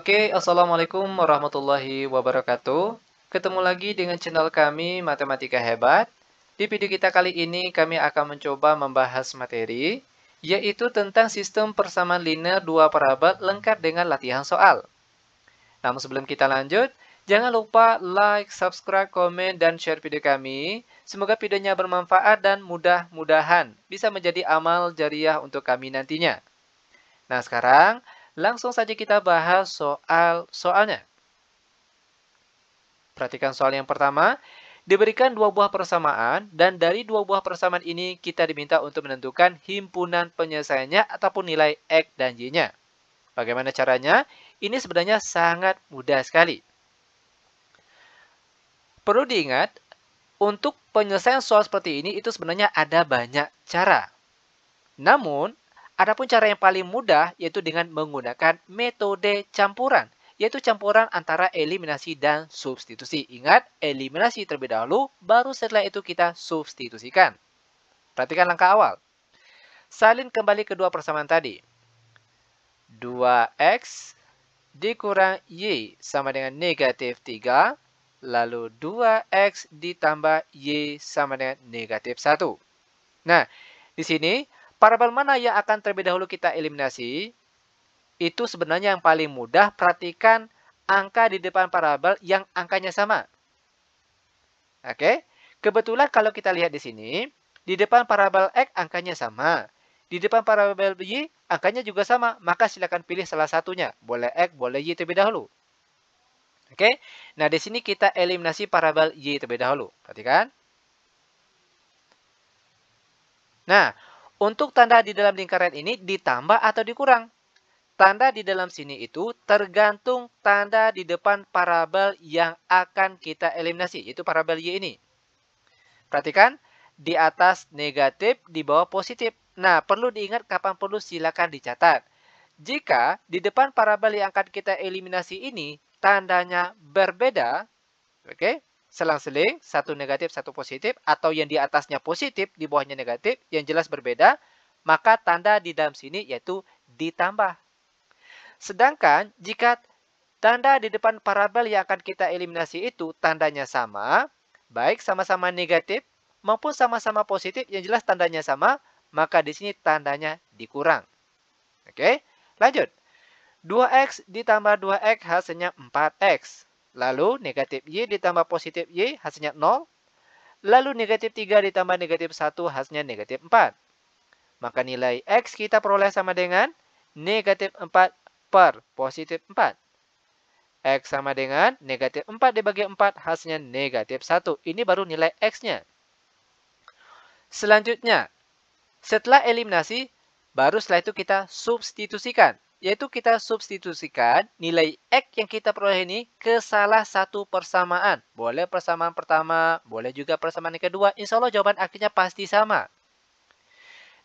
Oke, Assalamualaikum warahmatullahi wabarakatuh. Ketemu lagi dengan channel kami Matematika Hebat. Di video kita kali ini kami akan mencoba membahas materi, yaitu tentang sistem persamaan linear dua parabol lengkap dengan latihan soal. Namun sebelum kita lanjut, jangan lupa like, subscribe, komen, dan share video kami. Semoga videonya bermanfaat dan mudah-mudahan bisa menjadi amal jariah untuk kami nantinya. Nah, sekarang langsung saja kita bahas soalnya. Perhatikan soal yang pertama. Diberikan dua buah persamaan, dan dari dua buah persamaan ini kita diminta untuk menentukan himpunan penyelesaiannya ataupun nilai X dan Y-nya. Bagaimana caranya? Ini sebenarnya sangat mudah sekali. Perlu diingat, untuk penyelesaian soal seperti ini itu sebenarnya ada banyak cara. Namun, adapun cara yang paling mudah yaitu dengan menggunakan metode campuran, yaitu campuran antara eliminasi dan substitusi. Ingat, eliminasi terlebih dahulu, baru setelah itu kita substitusikan. Perhatikan langkah awal. Salin kembali kedua persamaan tadi. 2x dikurang y sama dengan negatif 3, lalu 2x ditambah y sama dengan negatif 1. Nah, di sini parabol mana yang akan terlebih dahulu kita eliminasi? Itu sebenarnya yang paling mudah. Perhatikan angka di depan parabol yang angkanya sama. Oke, kebetulan kalau kita lihat di sini, di depan parabol X angkanya sama. Di depan parabol Y angkanya juga sama. Maka silakan pilih salah satunya. Boleh X, boleh Y terlebih dahulu. Oke, nah di sini kita eliminasi parabol Y terlebih dahulu. Perhatikan. Nah, untuk tanda di dalam lingkaran ini ditambah atau dikurang? Tanda di dalam sini itu tergantung tanda di depan parabol yang akan kita eliminasi, yaitu parabol Y ini. Perhatikan, di atas negatif, di bawah positif. Nah, perlu diingat kapan perlu silakan dicatat. Jika di depan parabol yang akan kita eliminasi ini tandanya berbeda, oke, selang-seling, satu negatif, satu positif, atau yang di atasnya positif, di bawahnya negatif, yang jelas berbeda, maka tanda di dalam sini yaitu ditambah. Sedangkan jika tanda di depan parabol yang akan kita eliminasi itu tandanya sama, baik sama-sama negatif maupun sama-sama positif, yang jelas tandanya sama, maka di sini tandanya dikurang. Oke, lanjut. 2x ditambah 2x hasilnya 4x. Lalu negatif y ditambah positif y hasilnya 0. Lalu negatif 3 ditambah negatif 1 hasilnya negatif 4. Maka nilai x kita peroleh sama dengan negatif 4 per positif 4. X sama dengan negatif 4 dibagi 4 hasilnya negatif 1. Ini baru nilai X-nya. Selanjutnya, setelah eliminasi, baru setelah itu kita substitusikan. Yaitu kita substitusikan nilai X yang kita peroleh ini ke salah satu persamaan. Boleh persamaan pertama, boleh juga persamaan yang kedua. Insya Allah jawaban akhirnya pasti sama.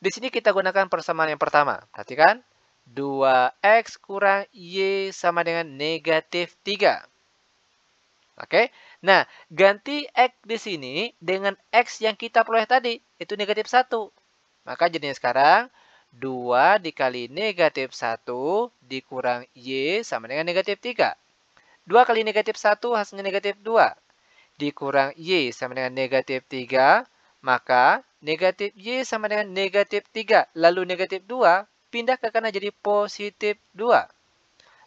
Di sini kita gunakan persamaan yang pertama. Perhatikan. 2x kurang y sama dengan negatif 3. Oke. Nah, ganti x di sini dengan x yang kita peroleh tadi. Itu negatif 1. Maka jadinya sekarang 2 dikali negatif 1 dikurang y sama dengan negatif 3. 2 kali negatif 1 hasilnya negatif 2. Dikurang y sama dengan negatif 3. Maka negatif y sama dengan negatif 3. Lalu negatif 2. Pindah ke kanan jadi positif 2.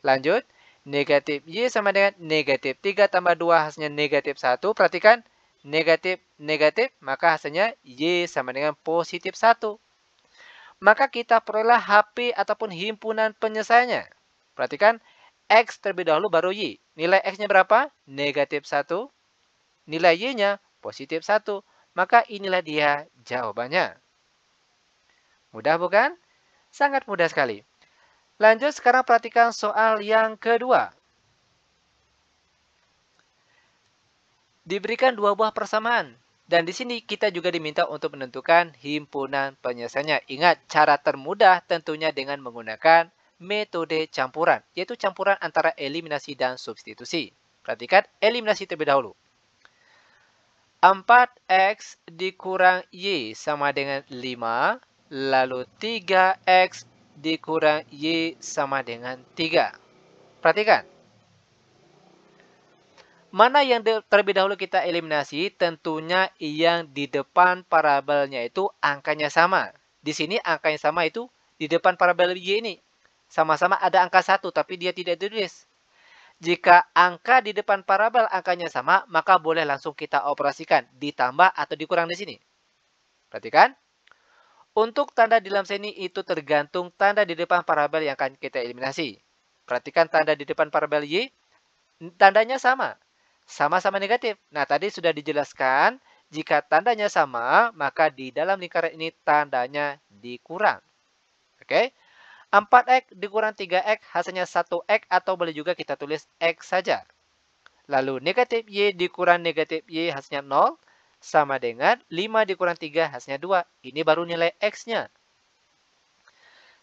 Lanjut, negatif y sama dengan negatif 3 tambah 2 hasilnya negatif 1. Perhatikan, negatif, negatif, maka hasilnya y sama dengan positif 1. Maka kita peroleh HP ataupun himpunan penyelesaiannya. Perhatikan, x terlebih dahulu baru y. Nilai x-nya berapa? Negatif 1. Nilai y-nya positif 1. Maka inilah dia jawabannya. Mudah bukan? Sangat mudah sekali. Lanjut sekarang perhatikan soal yang kedua. Diberikan dua buah persamaan. Dan di sini kita juga diminta untuk menentukan himpunan penyelesaiannya. Ingat, cara termudah tentunya dengan menggunakan metode campuran. Yaitu campuran antara eliminasi dan substitusi. Perhatikan, eliminasi terlebih dahulu. 4x dikurang y sama dengan 5. Lalu 3x dikurang y sama dengan 3. Perhatikan. Mana yang terlebih dahulu kita eliminasi? Tentunya yang di depan parabelnya itu angkanya sama. Di sini angkanya sama itu di depan parabel Y ini. Sama-sama ada angka 1, tapi dia tidak ditulis. Jika angka di depan parabel angkanya sama, maka boleh langsung kita operasikan. Ditambah atau dikurang di sini. Perhatikan. Untuk tanda di dalam sini itu tergantung tanda di depan parabel yang akan kita eliminasi. Perhatikan tanda di depan parabel Y. Tandanya sama. Sama-sama negatif. Nah, tadi sudah dijelaskan, jika tandanya sama, maka di dalam lingkaran ini tandanya dikurang. Oke? 4x dikurang 3x hasilnya 1x atau boleh juga kita tulis x saja. Lalu negatif y dikurang negatif y hasilnya 0 sama dengan 5 dikurang 3 hasilnya 2. Ini baru nilai x-nya.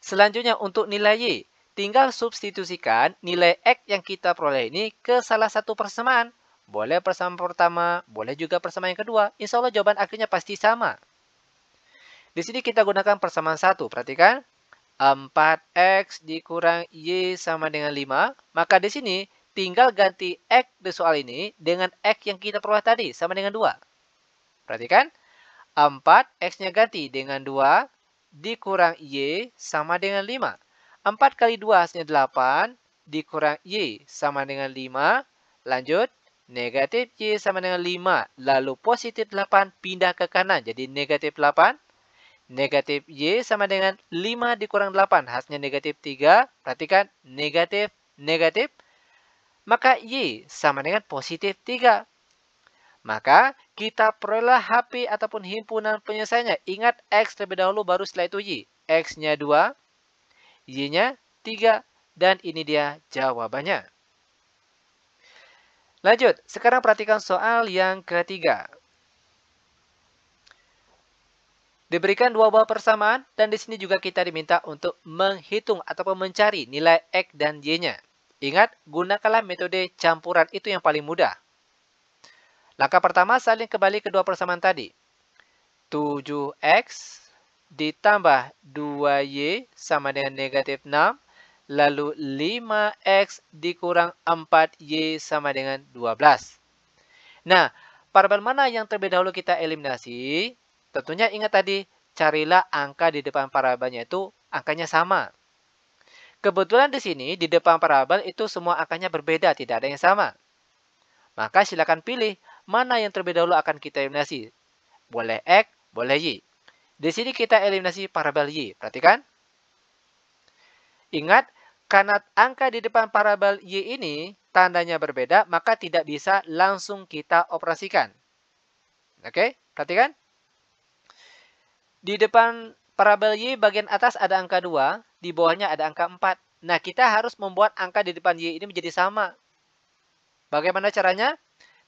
Selanjutnya untuk nilai y, tinggal substitusikan nilai x yang kita peroleh ini ke salah satu persamaan. Boleh persamaan pertama, boleh juga persamaan yang kedua. Insya Allah jawaban akhirnya pasti sama. Di sini kita gunakan persamaan 1. Perhatikan. 4x dikurang y sama dengan 5. Maka di sini tinggal ganti x di soal ini dengan x yang kita peroleh tadi. Sama dengan 2. Perhatikan. 4 x-nya ganti dengan 2 dikurang y sama dengan 5. 4 kali 2 hasilnya 8 dikurang y sama dengan 5. Lanjut. Negatif y sama dengan 5. Lalu positif 8 pindah ke kanan. Jadi negatif 8. Negatif y sama dengan 5 dikurang 8. Hasilnya negatif 3. Perhatikan. Negatif, negatif. Maka y sama dengan positif 3. Maka kita peroleh HP ataupun himpunan penyelesaiannya. Ingat x terlebih dahulu baru setelah itu y. X-nya 2. Y-nya 3. Dan ini dia jawabannya. Lanjut, sekarang perhatikan soal yang ketiga. Diberikan dua buah persamaan dan di sini juga kita diminta untuk menghitung ataupun mencari nilai x dan y-nya. Ingat, gunakanlah metode campuran itu yang paling mudah. Langkah pertama, salin kembali kedua persamaan tadi. 7x ditambah 2y sama dengan negatif 6. Lalu 5x dikurang 4y sama dengan 12. Nah, parabel mana yang terlebih dahulu kita eliminasi? Tentunya ingat tadi, carilah angka di depan parabelnya itu angkanya sama. Kebetulan di sini, di depan parabel itu semua angkanya berbeda, tidak ada yang sama. Maka silakan pilih mana yang terlebih dahulu akan kita eliminasi. Boleh x, boleh y. Di sini kita eliminasi parabel y. Perhatikan. Ingat, karena angka di depan parabel y ini tandanya berbeda, maka tidak bisa langsung kita operasikan. Oke, perhatikan. Di depan parabel y bagian atas ada angka 2, di bawahnya ada angka 4. Nah, kita harus membuat angka di depan y ini menjadi sama. Bagaimana caranya?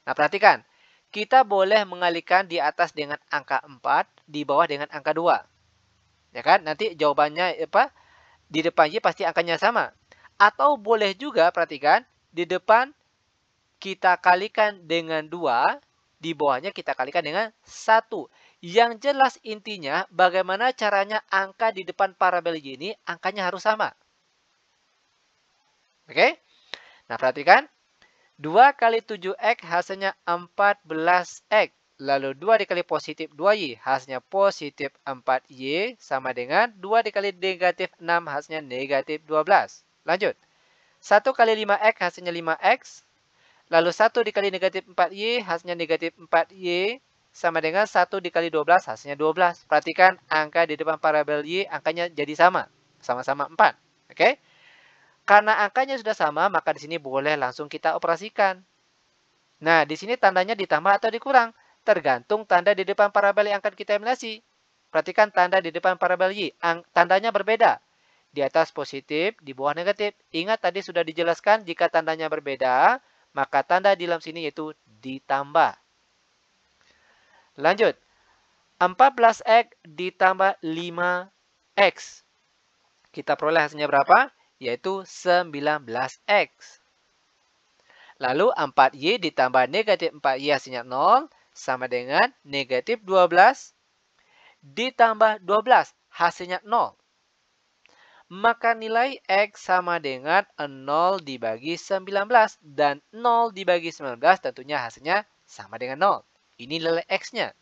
Nah, perhatikan. Kita boleh mengalihkan di atas dengan angka 4, di bawah dengan angka 2. Ya kan? Nanti jawabannya apa? Di depan y pasti angkanya sama. Atau boleh juga, perhatikan, di depan kita kalikan dengan 2, di bawahnya kita kalikan dengan 1. Yang jelas intinya, bagaimana caranya angka di depan parabel y ini, angkanya harus sama. Oke? Nah, perhatikan. 2 kali 7x hasilnya 14x. Lalu 2 dikali positif 2y hasilnya positif 4y sama dengan 2 dikali negatif 6 hasilnya negatif 12. Lanjut. 1 kali 5x hasilnya 5x. Lalu 1 dikali negatif 4y hasilnya negatif 4y sama dengan 1 dikali 12 hasilnya 12. Perhatikan angka di depan parabel y angkanya jadi sama. Sama-sama 4. Oke? Karena angkanya sudah sama, maka di sini boleh langsung kita operasikan. Nah, di sini tandanya ditambah atau dikurang. Tergantung tanda di depan parabel yang akan kita eliminasi. Perhatikan tanda di depan parabel y. Tandanya berbeda. Di atas positif, di bawah negatif. Ingat tadi sudah dijelaskan jika tandanya berbeda, maka tanda di dalam sini yaitu ditambah. Lanjut. 14x ditambah 5x. Kita peroleh hasilnya berapa? Yaitu 19x. Lalu 4y ditambah negatif 4y hasilnya 0 sama dengan negatif 12 ditambah 12 hasilnya 0. maka nilai X sama dengan 0 dibagi 19. Dan 0 dibagi 19 tentunya hasilnya sama dengan 0. Ini nilai X-nya.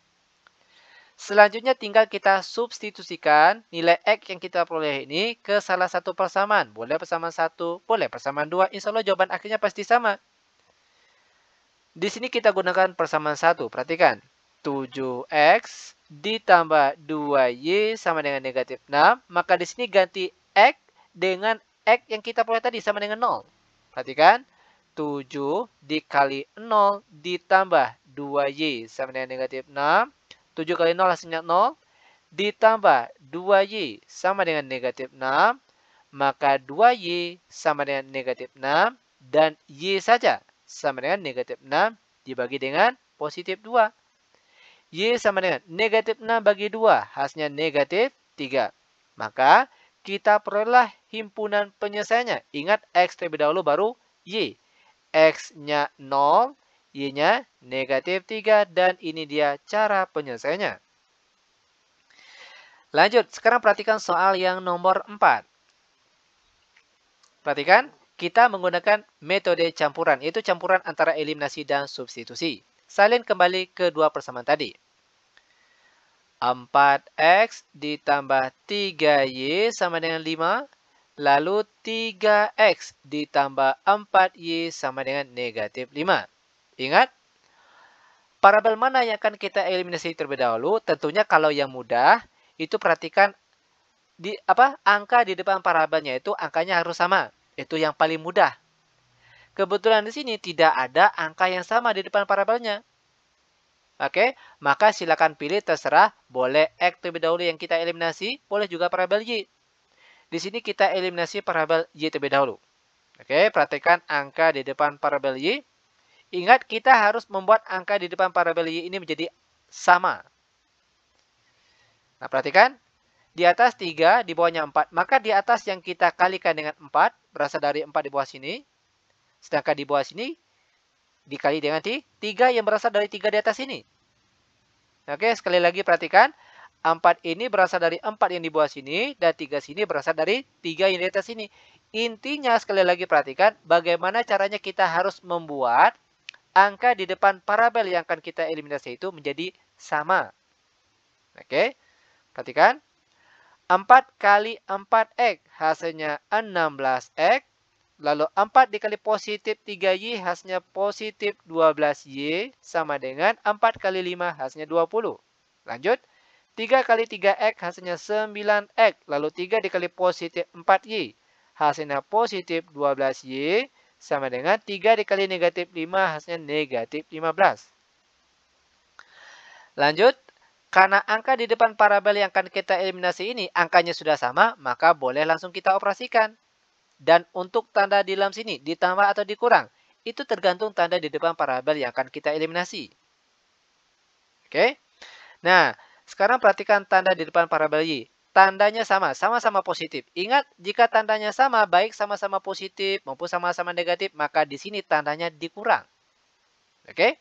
Selanjutnya tinggal kita substitusikan nilai X yang kita peroleh ini ke salah satu persamaan. Boleh persamaan 1, boleh persamaan 2. Insya Allah jawaban akhirnya pasti sama. Di sini kita gunakan persamaan 1. Perhatikan. 7X ditambah 2Y sama dengan negatif 6. Maka di sini ganti X dengan X yang kita peroleh tadi sama dengan 0. Perhatikan. 7 dikali 0 ditambah 2Y sama dengan negatif 6. 7 kali 0 hasilnya 0. Ditambah 2Y sama dengan negatif 6. Maka 2Y sama dengan negatif 6. Dan Y saja sama dengan negatif 6 dibagi dengan positif 2. Y sama dengan negatif 6 bagi 2. Hasilnya negatif 3. Maka kita peroleh himpunan penyelesaiannya. Ingat X terlebih dahulu baru Y. X-nya 0, Y-nya negatif 3. Dan ini dia cara penyelesaiannya. Lanjut, sekarang perhatikan soal yang nomor 4. Perhatikan. Kita menggunakan metode campuran, yaitu campuran antara eliminasi dan substitusi. Salin kembali ke dua persamaan tadi. 4X ditambah 3Y sama dengan 5. Lalu 3X ditambah 4Y sama dengan negatif 5. Ingat, parabel mana yang akan kita eliminasi terlebih dahulu? Tentunya kalau yang mudah, itu perhatikan angka di depan parabelnya itu angkanya harus sama. Itu yang paling mudah. Kebetulan di sini tidak ada angka yang sama di depan parabelnya. Oke, maka silakan pilih terserah. Boleh X terlebih dahulu yang kita eliminasi, boleh juga parabel Y. Di sini kita eliminasi parabel Y terlebih dahulu. Oke, perhatikan angka di depan parabel Y. Ingat, kita harus membuat angka di depan parabel Y ini menjadi sama. Nah, perhatikan. Di atas 3, di bawahnya 4. Maka di atas yang kita kalikan dengan 4, berasal dari 4 di bawah sini. Sedangkan di bawah sini, dikali dengan 3 yang berasal dari 3 di atas sini. Oke, sekali lagi perhatikan. 4 ini berasal dari 4 yang di bawah sini. Dan 3 sini berasal dari 3 yang di atas sini. Intinya sekali lagi perhatikan bagaimana caranya kita harus membuat angka di depan parabel yang akan kita eliminasi itu menjadi sama. Oke, perhatikan. 4 kali 4X hasilnya 16X. Lalu 4 dikali positif 3Y hasilnya positif 12Y sama dengan 4 kali 5 hasilnya 20. Lanjut. 3 kali 3X hasilnya 9X. Lalu 3 dikali positif 4Y hasilnya positif 12Y sama dengan 3 dikali negatif 5 hasilnya negatif 15. Lanjut. Karena angka di depan parabel yang akan kita eliminasi ini angkanya sudah sama, maka boleh langsung kita operasikan. Dan untuk tanda di dalam sini, ditambah atau dikurang, itu tergantung tanda di depan parabel yang akan kita eliminasi. Oke? Nah, sekarang perhatikan tanda di depan parabel Y. Tandanya sama-sama positif. Ingat, jika tandanya sama, baik sama-sama positif maupun sama-sama negatif, maka di sini tandanya dikurang. Oke?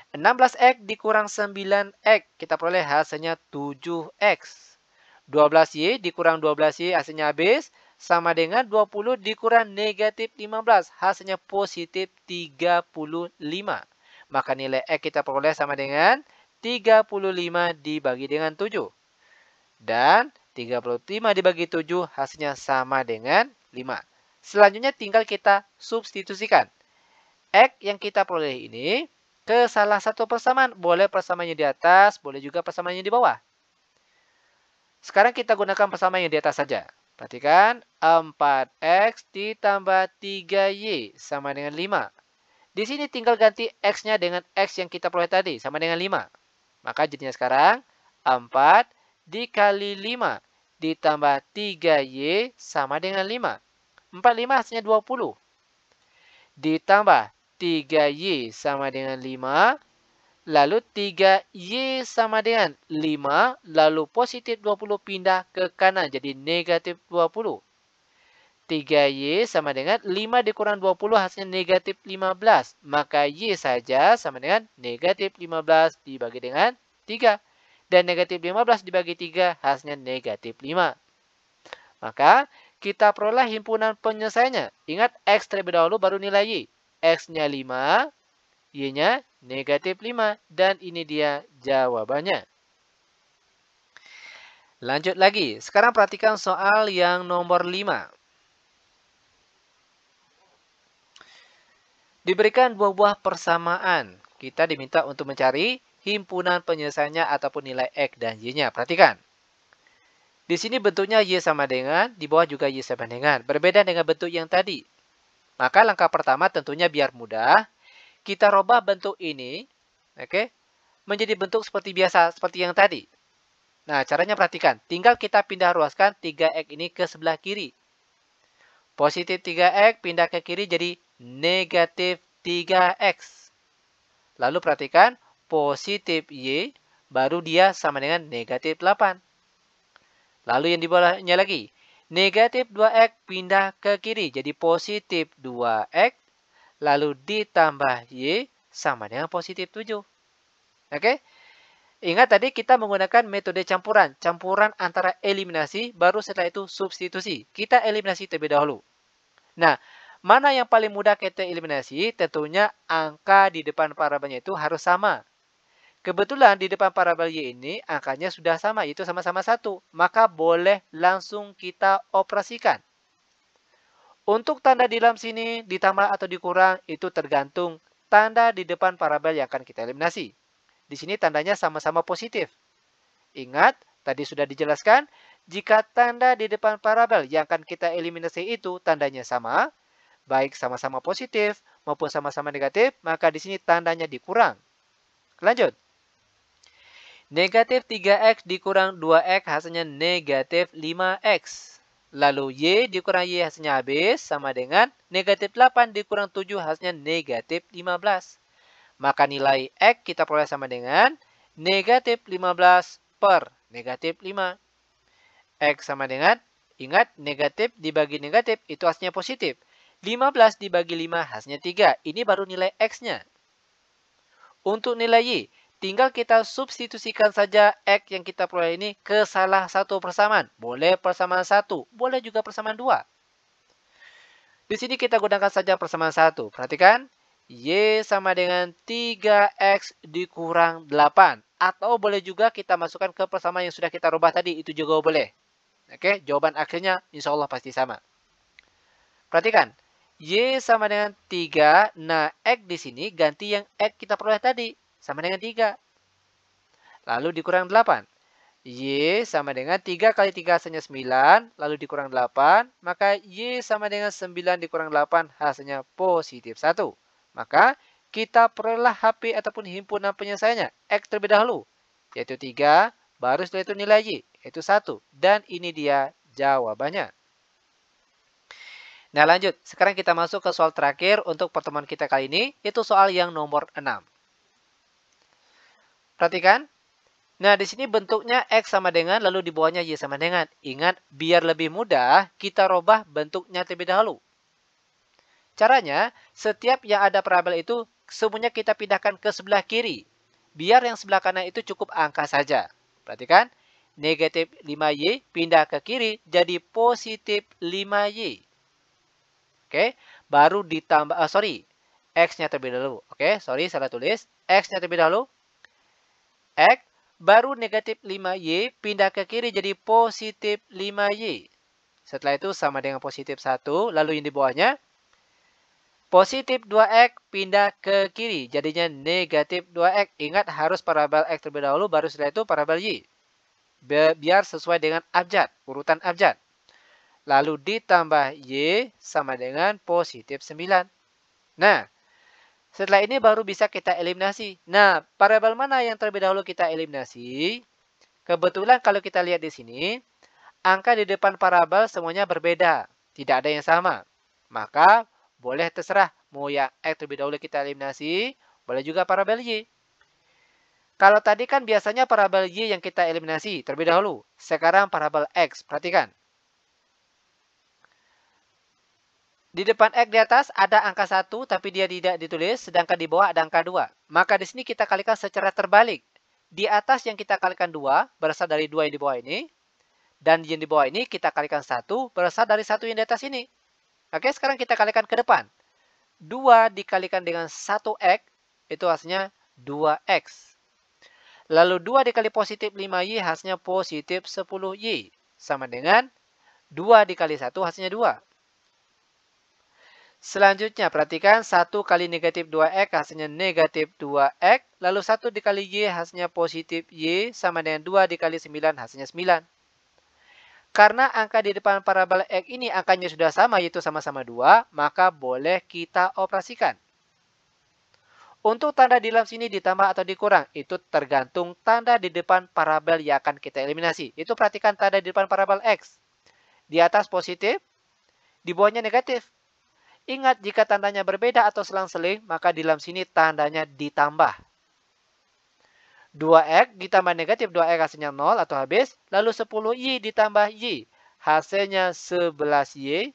16X dikurang 9X, kita peroleh hasilnya 7X. 12Y dikurang 12Y hasilnya habis, sama dengan 20 dikurang negatif 15, hasilnya positif 35. Maka nilai X kita peroleh sama dengan 35 dibagi dengan 7. Dan 35 dibagi 7 hasilnya sama dengan 5. Selanjutnya tinggal kita substitusikan. X yang kita peroleh ini ke salah satu persamaan. Boleh persamaannya di atas, boleh juga persamaannya di bawah. Sekarang kita gunakan persamaan yang di atas saja. Perhatikan, 4X ditambah 3Y sama dengan 5. Di sini tinggal ganti X-nya dengan X yang kita peroleh tadi, sama dengan 5. Maka jadinya sekarang, 4 dikali 5 ditambah 3Y sama dengan 5. 45 hasilnya 20. Ditambah 3Y sama dengan 5. Lalu 3Y sama dengan 5. Lalu positif 20 pindah ke kanan. Jadi negatif 20. 3Y sama dengan 5 dikurang 20 hasilnya negatif 15. Maka Y saja sama dengan negatif 15 dibagi dengan 3. Dan negatif 15 dibagi 3 hasilnya negatif 5. Maka kita peroleh himpunan penyelesaiannya. Ingat X terlebih dahulu baru nilai Y. X-nya 5, Y-nya negatif 5. Dan ini dia jawabannya. Lanjut lagi. Sekarang perhatikan soal yang nomor 5. Diberikan buah-buah persamaan. Kita diminta untuk mencari himpunan penyelesaiannya ataupun nilai X dan Y-nya. Perhatikan. Di sini bentuknya Y sama dengan, di bawah juga Y sama dengan. Berbeda dengan bentuk yang tadi. Maka langkah pertama tentunya biar mudah. Kita rubah bentuk ini. Oke, menjadi bentuk seperti biasa, seperti yang tadi. Nah, caranya perhatikan. Tinggal kita pindah ruaskan 3X ini ke sebelah kiri. Positif 3X pindah ke kiri jadi negatif 3X. Lalu perhatikan positif Y baru dia sama dengan negatif 8. Lalu yang di bawahnya lagi. Negatif 2X pindah ke kiri jadi positif 2X. Lalu ditambah Y sama dengan positif 7. Oke? Ingat tadi kita menggunakan metode campuran. Campuran antara eliminasi, baru setelah itu substitusi. Kita eliminasi terlebih dahulu. Nah, mana yang paling mudah kita eliminasi? Tentunya angka di depan parabelnya itu harus sama. Kebetulan di depan parabel Y ini angkanya sudah sama, yaitu sama-sama 1. Maka boleh langsung kita operasikan. Untuk tanda di dalam sini ditambah atau dikurang itu tergantung tanda di depan parabel yang akan kita eliminasi. Di sini tandanya sama-sama positif. Ingat, tadi sudah dijelaskan, jika tanda di depan parabel yang akan kita eliminasi itu tandanya sama, baik sama-sama positif maupun sama-sama negatif, maka di sini tandanya dikurang. Lanjut. Negatif 3X dikurang 2X hasilnya negatif 5X. Lalu Y dikurang Y hasilnya habis sama dengan negatif 8 dikurang 7 hasilnya negatif 15. Maka nilai X kita peroleh sama dengan negatif 15 per negatif 5. X sama dengan, ingat negatif dibagi negatif itu hasilnya positif. 15 dibagi 5 hasilnya 3. Ini baru nilai X-nya. Untuk nilai Y, tinggal kita substitusikan saja X yang kita peroleh ini ke salah satu persamaan. Boleh persamaan 1, boleh juga persamaan 2. Di sini kita gunakan saja persamaan 1. Perhatikan. Y sama dengan 3X dikurang 8. Atau boleh juga kita masukkan ke persamaan yang sudah kita rubah tadi. Itu juga boleh. Oke, jawaban akhirnya insya Allah pasti sama. Perhatikan. Y sama dengan 3. Nah, X di sini ganti yang X kita peroleh tadi. Sama dengan 3. Lalu dikurang 8. Y sama dengan 3 kali 3 hasilnya 9. Lalu dikurang 8. Maka Y sama dengan 9 dikurang 8 hasilnya positif 1. Maka kita peroleh HP ataupun himpunan penyelesaiannya. X terlebih dahulu. Yaitu 3. Baru setelah itu nilai Y. Yaitu 1. Dan ini dia jawabannya. Nah lanjut. Sekarang kita masuk ke soal terakhir untuk pertemuan kita kali ini. Itu soal yang nomor 6. Perhatikan. Nah di sini bentuknya X sama dengan lalu di bawahnya Y sama dengan. Ingat biar lebih mudah kita rubah bentuknya terlebih dahulu. Caranya, setiap yang ada parabel itu semuanya kita pindahkan ke sebelah kiri. Biar yang sebelah kanan itu cukup angka saja. Perhatikan, negatif 5Y pindah ke kiri jadi positif 5Y. Oke, baru ditambah, X-nya terlebih dahulu. Oke, salah tulis. X-nya terlebih dahulu. X, baru negatif 5Y pindah ke kiri jadi positif 5Y. Setelah itu sama dengan positif 1, lalu yang di bawahnya, positif 2X pindah ke kiri. Jadinya negatif 2X. Ingat harus parabel X terlebih dahulu. Baru setelah itu parabel Y. Biar sesuai dengan abjad. Urutan abjad. Lalu ditambah Y sama dengan positif 9. Nah. Setelah ini baru bisa kita eliminasi. Nah. Parabel mana yang terlebih dahulu kita eliminasi? Kebetulan kalau kita lihat di sini. Angka di depan parabel semuanya berbeda. Tidak ada yang sama. Maka boleh terserah. Mau yang X terlebih dahulu kita eliminasi. Boleh juga parabel Y. Kalau tadi kan biasanya parabel Y yang kita eliminasi terlebih dahulu. Sekarang parabel X. Perhatikan. Di depan X di atas ada angka 1 tapi dia tidak ditulis. Sedangkan di bawah ada angka 2. Maka di sini kita kalikan secara terbalik. Di atas yang kita kalikan 2 berasal dari 2 yang di bawah ini. Dan yang di bawah ini kita kalikan 1 berasal dari 1 yang di atas ini. Oke, sekarang kita kalikan ke depan. 2 dikalikan dengan 1x, itu hasilnya 2x. Lalu 2 dikali positif 5y hasilnya positif 10y. Sama dengan 2 dikali 1 hasilnya 2. Selanjutnya, perhatikan 1 kali negatif 2x hasilnya negatif 2x. Lalu 1 dikali y hasilnya positif y sama dengan 2 dikali 9 hasilnya 9. Karena angka di depan parabol x ini angkanya sudah sama yaitu sama-sama 2, maka boleh kita operasikan. Untuk tanda di dalam sini ditambah atau dikurang, itu tergantung tanda di depan parabel yang akan kita eliminasi. Itu perhatikan tanda di depan parabel x. Di atas positif, di bawahnya negatif. Ingat, jika tandanya berbeda atau selang-seling, maka di dalam sini tandanya ditambah. 2x ditambah negatif 2x hasilnya 0 atau habis. Lalu 10y ditambah y. Hasilnya 11y.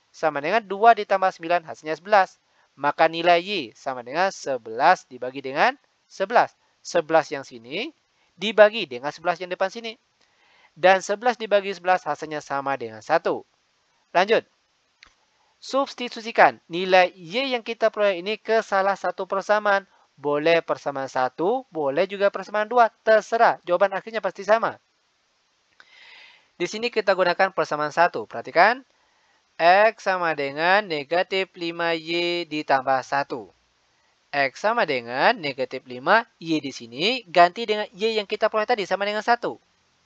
Sama dengan 2 ditambah 9 hasilnya 11. Maka nilai y sama dengan 11 dibagi dengan 11. 11 yang sini dibagi dengan 11 yang depan sini. Dan 11 dibagi 11 hasilnya sama dengan 1. Lanjut. Substitusikan nilai y yang kita peroleh ini ke salah satu persamaan. Boleh persamaan 1, boleh juga persamaan 2. Terserah, jawaban akhirnya pasti sama. Di sini kita gunakan persamaan 1. Perhatikan, x sama dengan negatif 5y ditambah 1. X sama dengan negatif 5, y di sini ganti dengan y yang kita peroleh tadi sama dengan 1.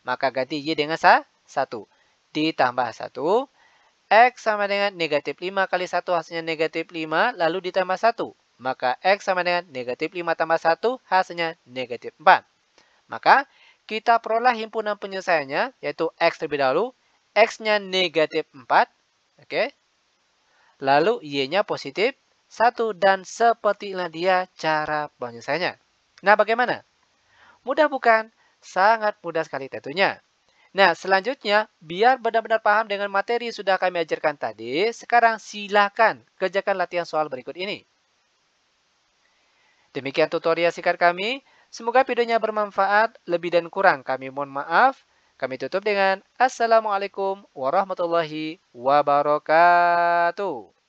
Maka ganti y dengan 1. Ditambah 1. X sama dengan negatif 5 kali 1 hasilnya negatif 5, lalu ditambah 1. Maka X sama dengan negatif 5 tambah 1 hasilnya negatif 4. Maka kita peroleh himpunan penyelesaiannya, yaitu X terlebih dahulu. X-nya negatif 4. Oke. Lalu Y-nya positif 1. Dan seperti inilah dia cara penyelesaiannya. Nah, bagaimana? Mudah bukan? Sangat mudah sekali tentunya. Nah, selanjutnya, biar benar-benar paham dengan materi yang sudah kami ajarkan tadi, sekarang silakan kerjakan latihan soal berikut ini. Demikian tutorial singkat kami. Semoga videonya bermanfaat. Lebih dan kurang kami mohon maaf. Kami tutup dengan Assalamualaikum warahmatullahi wabarakatuh.